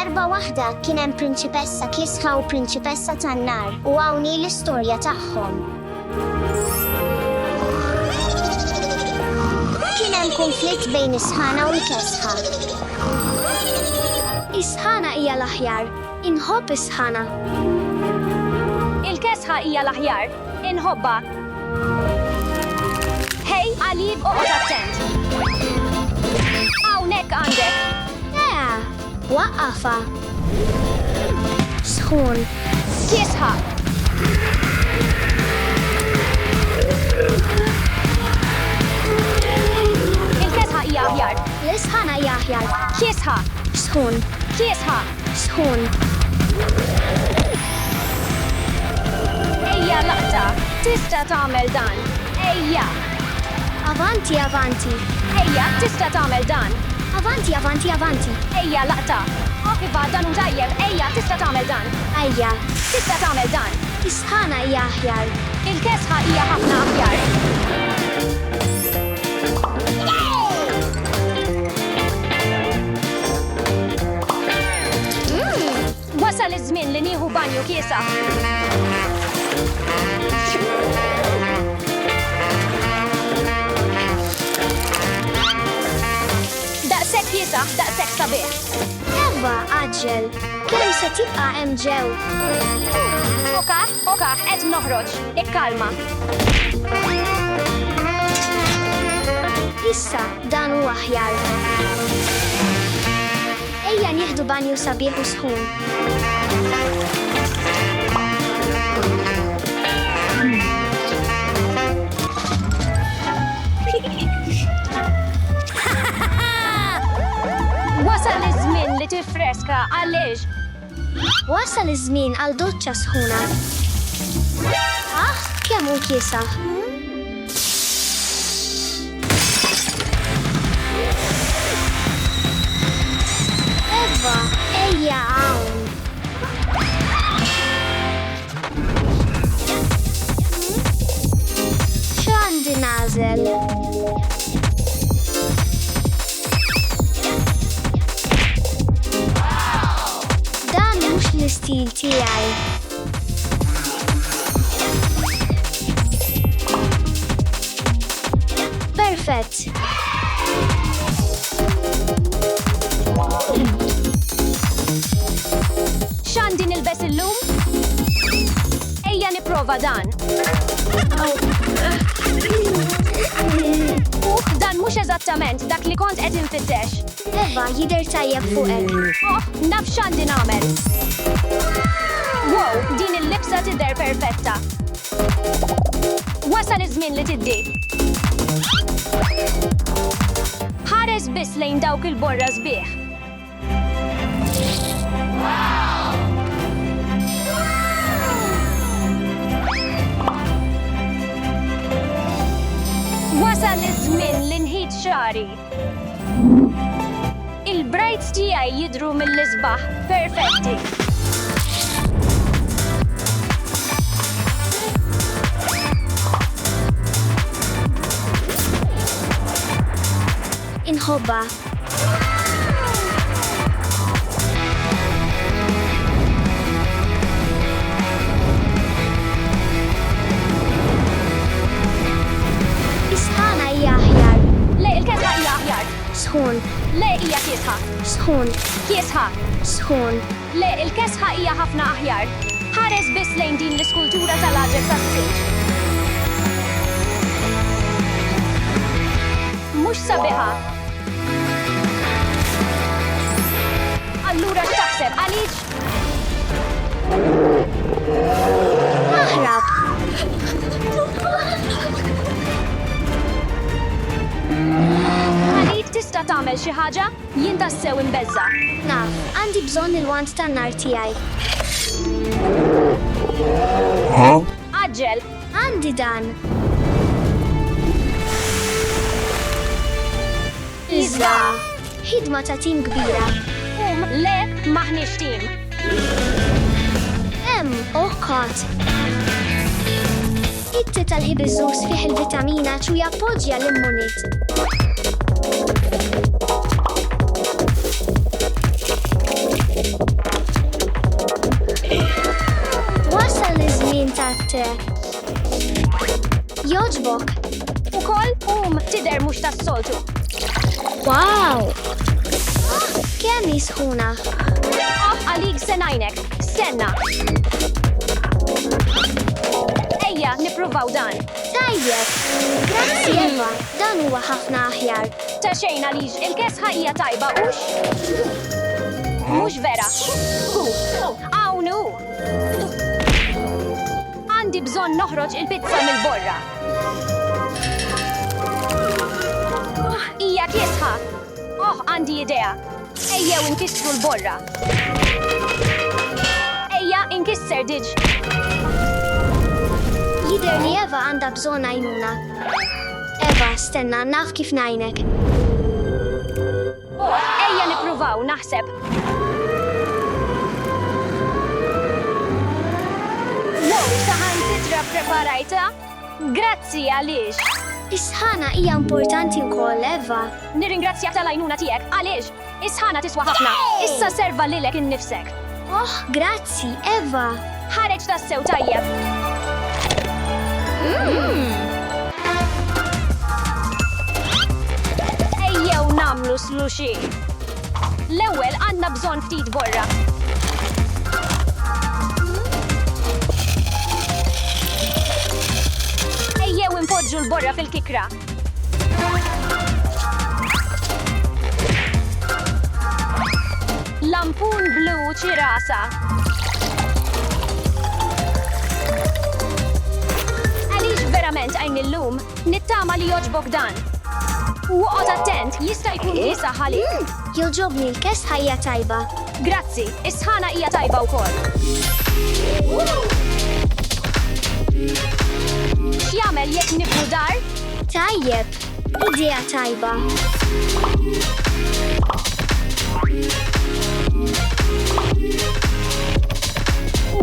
Darba waħda kien hemm prinċipessa kisħa u prinċipessa tan-nar u hawnhi l-istorja tagħhom. Kien hemm konflitt bejn is-sħana u l-kesħa. Is-sħana hija l-aħjar, inħobb is-sħana. Il-kesħa hija l-aħjar, inħobba. Hej, Għalib, oqgħod attent. Hawnhekk għandek. Waqqafa. Sħun. Kisħa. Il-kesħa hija aħjar. L-isħana hija aħjar. Kisħa. Sħun. Kisħa. Sħun. Ejja laqta, tista' tagħmel dan. Ejja. Avanti, avanti. Ejja, tista' tagħmel dan. Avanti, avanti, avanti. Ejja laqta. Iva, dan hu tajjeb. Ejja, tista' tagħmel dan. Ejja. Tista' tagħmel dan. Is-sħana hija aħjar. Il-kesħa hija ħafna aħjar. Wasal iż-żmien li nieħu banju kiesaħ. Daqshekk kiesaħ, daqshekk sabiħ. Eva, aġġel. Kemm se tibqa' hemm ġew? Oka, qed noħroġ. Ikkalma. Issa, dan huwa aħjar. Ejja nieħdu banju sabiħ u sħun. Wasal iż-żmien li tifreska għaliex. Wasal iż-żmien għal doċċa sħuna. Kemm hu kiesaħ. Eva, ejja hawn. X'għandi nażel? Dan mhux l-istil tiegħi. Perfett. X'għandi nilbes illum? Ejja nipprova dan. Dan mhux eżattament dak li kont qed infittex. Eva, jidher tajjeb fuqek. Naf x'għandi nagħmel. Wow, din il-libsa tidher perfetta. Wasal iż-żmien li tiddi. Ħares biss lejn dawk il-borra sbieħ. Wasal iż-żmien li nħid xari. Il-brajts tiegħi jidhru mill-isbaħ perfetti. Inħobba. Is-sħana hija aħjar. Le, il-kesħa hija aħjar. Sħun. Le, hija kiesħa. Sħun. Kiesħa. Sħun. Le, il-kesħa hija ħafna aħjar. Ħares biss lejn din l-iskultura tal-aġel tas-silġ. Mhux sabiħa. Allura x'taħseb għaliex? Aħrab. Għaliex tista' tagħmel xi ħaġa? Jien tassew imbeżza. Naf, għandi bżonn il-wand tan-nar tiegħi. Aġġel. Għandi dan. Iżda. Ħidma ta' tim kbira. Le, maħniex tim. Oqqat. Itti tal-ħibiżżuż fih il-vitamina ċu jappoġġja l-immunit. latte. Joġbok. Ukoll tidher mhux tas-soltu. Wow! Kemm jisħuna? Għalik senajnek. Stenna. Ejja, nippruvaw dan. Tajjeb! Grazzi Eva, dan huwa ħafna aħjar. Ta' xejn għaliex il-kesħa hija tajba mhux vera. Awnu. Għandi bżonn noħroġ il-pizza mill-borra. Hija kesħa. Għandi idea. Ejjew inkissru l-borra. Ejja inkisser diġ. Jidher li Eva għandha bżonn għajnuna. Eva, stenna, naf kif ngħinek. Ejja nippruvaw naħseb. Wow, saħansitra preparajta? Grazzi għaliex. Is-ħana hija importanti wkoll, Eva. Nirringrazzjak tal-għajnuna tiegħek għaliex is-ħana tiswa ħafna. Issa serva lilek innifsek. Grazzi, Eva. Ħareġ tassew tajjeb. Ejjew namlu sluxi. L-ewwel għandna bżonn ftit borra. Ejjew impoġġu l-borra fil-kikra. Lampun blu ċirasa. Għaliex verament għajn illum, nittama li joġbok dan. U għod attent, jista' jkun jisa ħalik. Joġobni l-kesħa hija tajba. Grazzi, is-ħana hija tajba wkoll. X'jagħmel jekk nibnu dar? Tajjeb, idea tajba.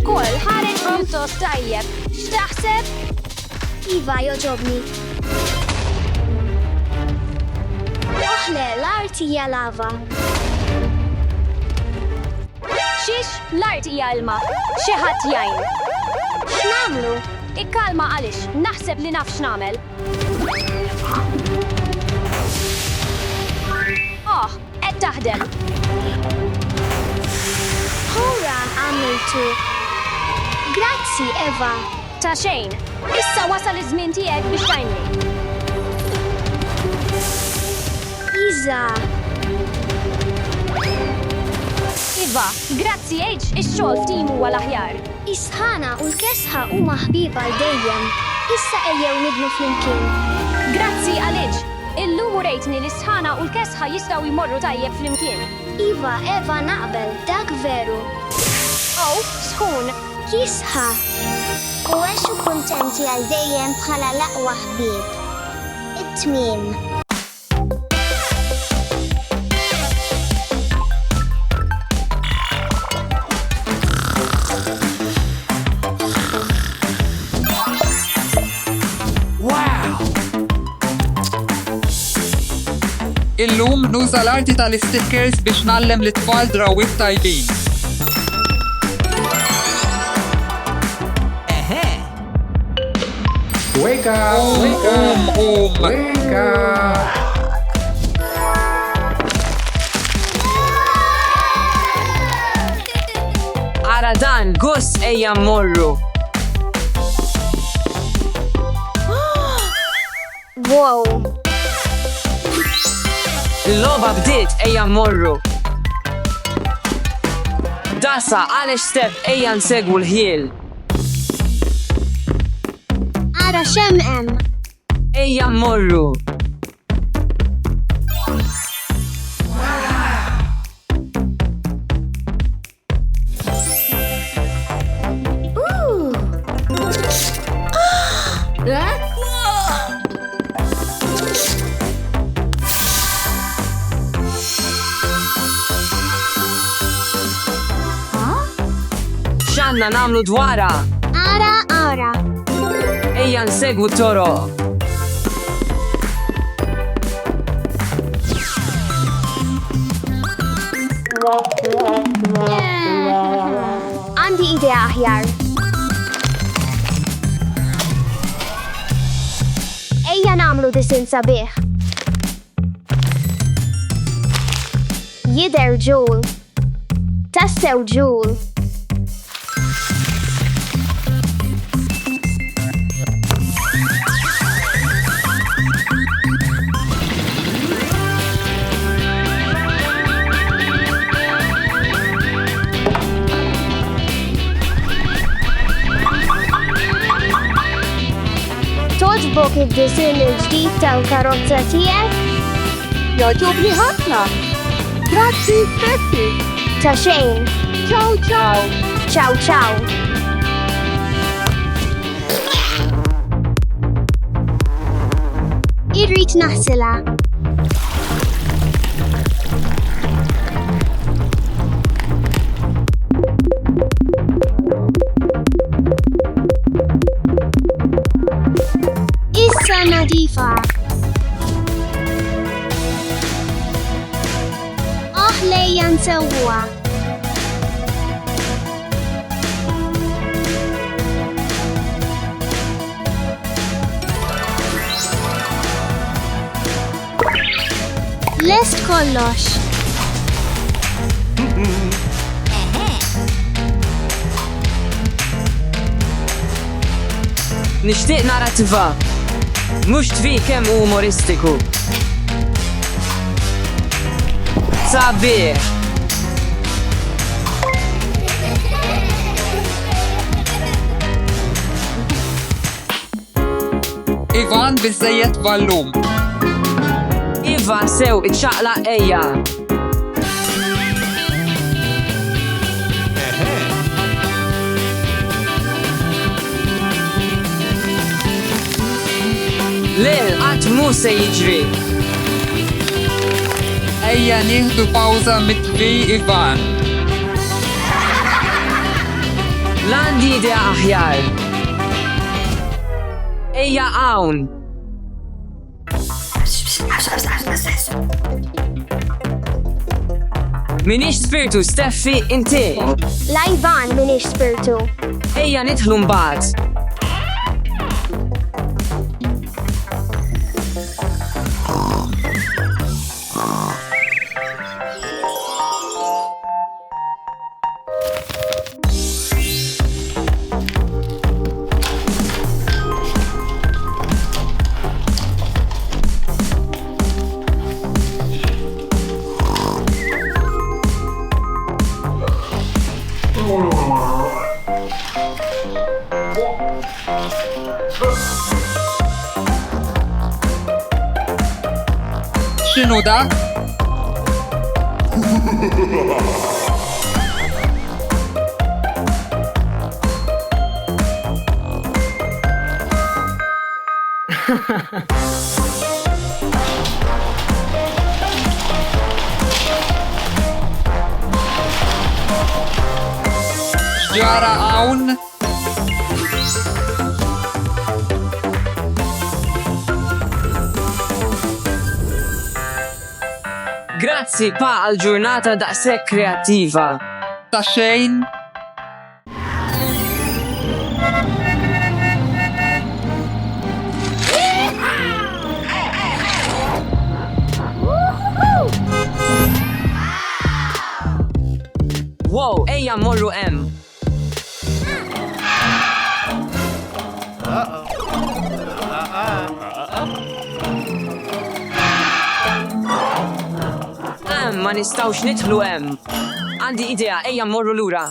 Ukoll ħareġ pjuttost tajjeb. X'taħseb? Iva, joġobni. Le, l-art hija lava. Xiex, l-art hija ilma. Xi ħadd jgħin. X'namlu? Ikkalma għaliex, naħseb li naf x'namel. Qed taħdem. Hurra, għamiltu. Grazzi, Eva. Ta' xejn, issa wasal iż-żmien tiegħek biex tajnni. Iza. Iva, grazzi għeġ, ix-xogħol f'tim huwa l-aħjar. Is-ħana u l-kesħa huma ħbiba dejjem. Issa ejjew nibnu flimkien. Grazzi għaliex. Illum urejtni li s-ħana u l-kesħa jistgħu jmorru tajjeb flimkien. Iva, Eva naqbel, dak veru. Sħun. Kisħa. U għexu kuntenti għal dejjem bħala laqwa ħbieb. It-tmiem. Illum nuża l-arti tal-stickers biex nallem l-tfal drawit tajbin. Wake up! Wake up! Wake up! Ara dan, Gus ejja mmorru. Wow. Il-logħba bdiet ejja mmorru. Dasa għalex step ejja nsegwu l-ħiel. Ara xem hemm. Ejja mmorru. X'għandna nagħmlu dwarha? Ara. Ejja nsegwu t-toroq. Għandi idea aħjar. Ejja nagħmlu disin sabiħ. Jidher ġul. Tassew ġul. Toġbok id-disin il-ġdid tal-karozza tiegħek? Joġobni ħafna. Grazzi, Steffi. Ta' xejn. Ciao, ciao. Ciao ciao. Irrid naħsilha. Issa nadifa. Lejja nsewwa. Lest kollox. Nixtieq narrattiva. Mhux tfi kemm umoristiku. Sabiħ. Ivan biżejjed ballum. Ivan sew iċċaqlaq ejja. Lil qatt mhu se jiġri. Ejja nieħdu pawża mit-tvi Ivan. L-għandi idea aħjar. Ejja hawn. Minix spiritu, Steffi, inti. La Ivan minix spiritu. Ejja nidħlu mbagħad. X'inhu dak? X'ġara hawn? Grazzi pa għal ġurnata daqshekk kreattiva. Ta' xejn? Wow, ejja morru hemm. Ma nistawx nidħlu hemm. Għandi idea, ejja morru lura.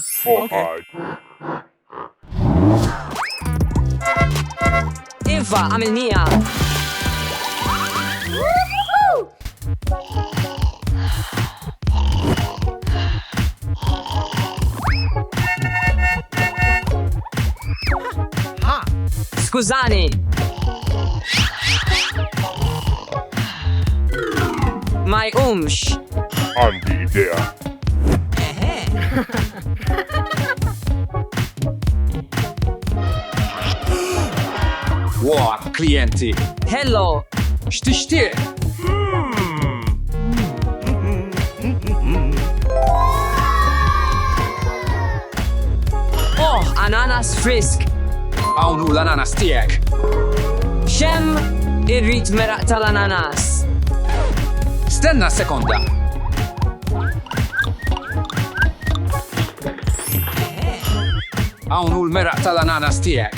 Iva, għamilnija. Skużani. Ma jqumx. Għandi idea. Wow, klienti. Hello. X'tixtieq? Oh, ananas frisk. Hawn hu l-ananas tiegħek. Xem, Irrid meraq tal-ananas. Stenna sekonda. Hawn hu l-meraq tal-ananas tiegħek.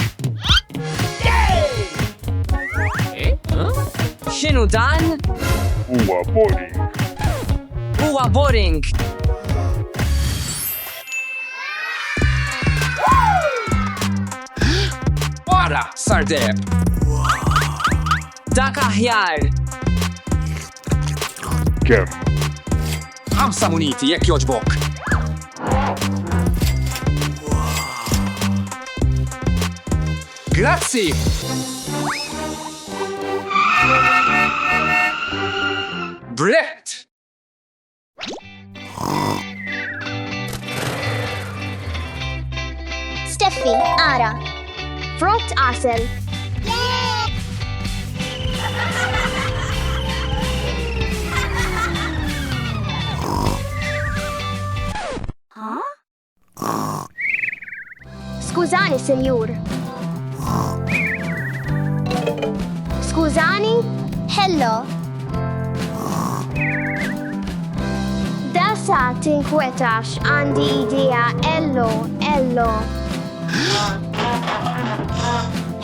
X'inhu dan? Huwa boring. Wara, sar deb. Dak aħjar. 5 muniti jekk joġbok. Grazzi! Brett! Steffi, ara. Frott asel. Skużani, senjur. Skużani? Hello. Da sa tinkwetax għandi idea ello.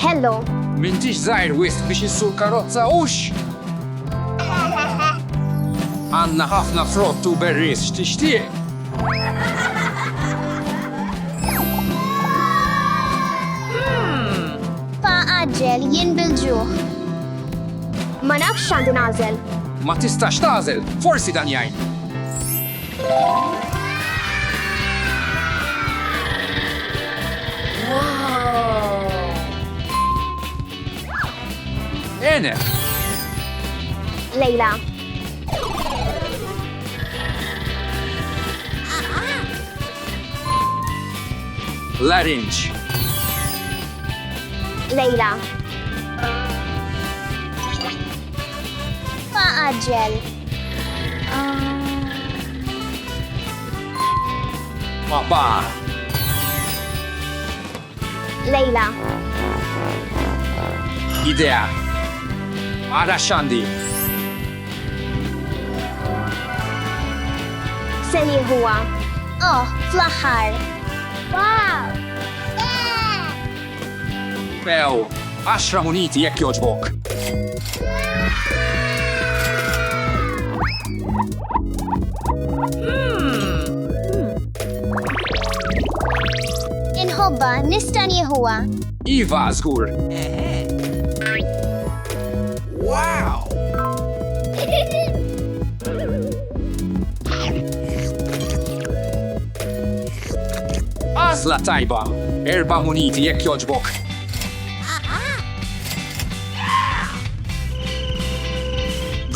Hello. M'intix żgħir wisq biex issur karozza ux? Għandna ħafna frott u berries x'tixtieq. Aġġel jien bil-ġuħ. Ma nafx x'għandi nażel. Ma tistax tażel, forsi dan jgħin. Ene, Lejla. Larinġ. Lejla. Ma aġġel. Papa. Lejla. Idea. Ara x'għandi. Seni huwa. Oh, fl-aħħar. Wow! Pew, 10 muniti jekk joġbok. Inħobba, nista' nieħuha. Iva, żgur. Għażla tajba, 4 muniti jekk joġbok.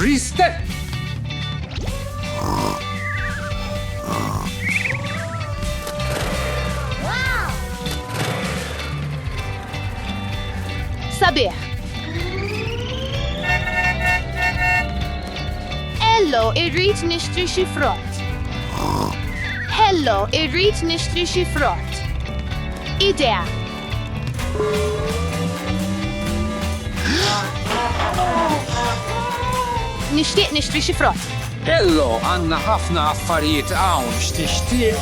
Bristet! Sabiħ. Hello, irrid nixtri xi frott. Hello, irrid nixtri xi frott. Idea. Nixtieq nixtri xi frott. Hello, għandna ħafna affarijiet hawn x'tixtieq.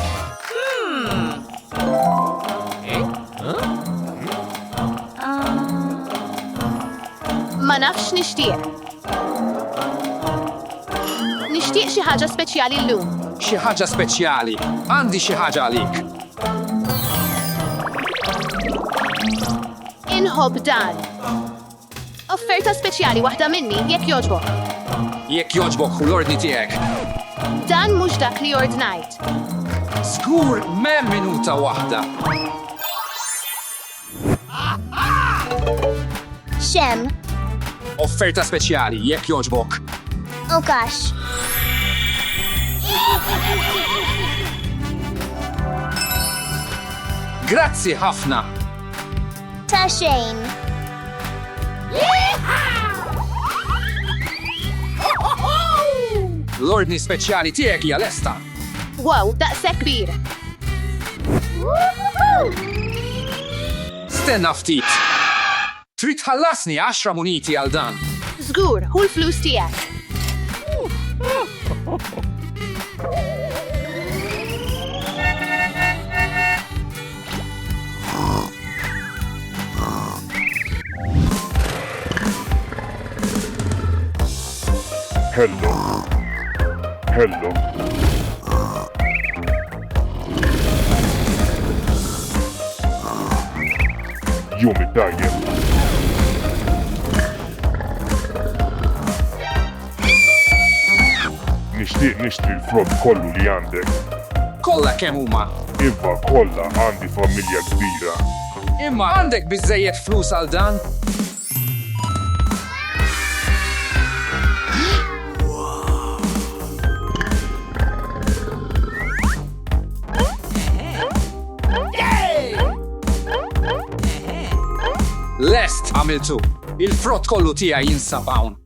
Ma nafx nixtieq. Nixtieq xi ħaġa speċjali llum. Xi ħaġa speċjali. Għandi xi ħaġa għalik. Inħobb dan. Offerta speċjali waħda minni jekk jogħġbok. Jekk joġbok u l-ordni tiegħek. Dan mhux dak li ordnajt. Żgur m'hemm minuta waħda. Xem. Offerta speċjali jekk joġbok. Okax. Grazzi ħafna. Ta' xejn. L-ordni speċjali tiegħek hija lesta. Wow, daqshekk kbir. Stenna ftit. Trid tħallasni 10 muniti għal dan. Żgur, hu l-flus tiegħek. Hello. Hello. Jumi tajjeb. Nixtieq nixtri l-frott kollu li għandek. Kolla kemm huma. Iva kollha għandi familja kbira. Imma għandek biżejjed flus għal dan? Lest għamiltu. Il-frott kollu tiegħi jinsab hawn.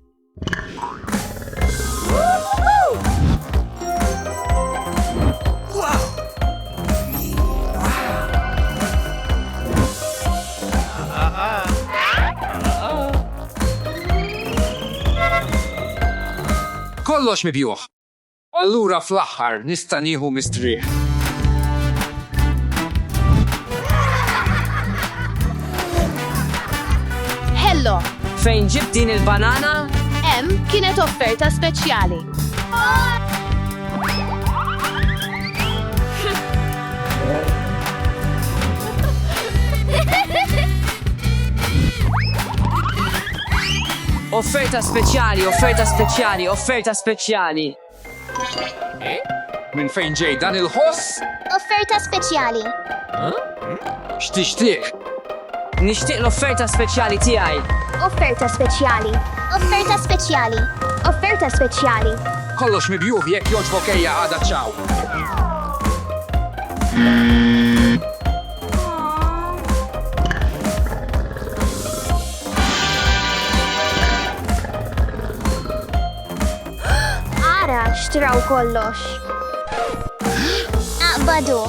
Kollox mibjuħ. Allura fl-aħħar nista' nieħu mistrieħ. Hello. Fejn ġib din il-banana? Kienet offerta speċjali. Offerta speċjali, offerta speċjali, offerta speċjali. Minn fejn ġej dan il-ħoss? Offerta speċjali. X'tixtieq? Nixtieq l-offerta speċjali tiegħi. Offerta speċjali. Offerta speċjali. Offerta speċjali. Kollox mibjuħ jekk jogħġbok ejja għada ċaw. Ara xtraw kollox. Aqbaduh.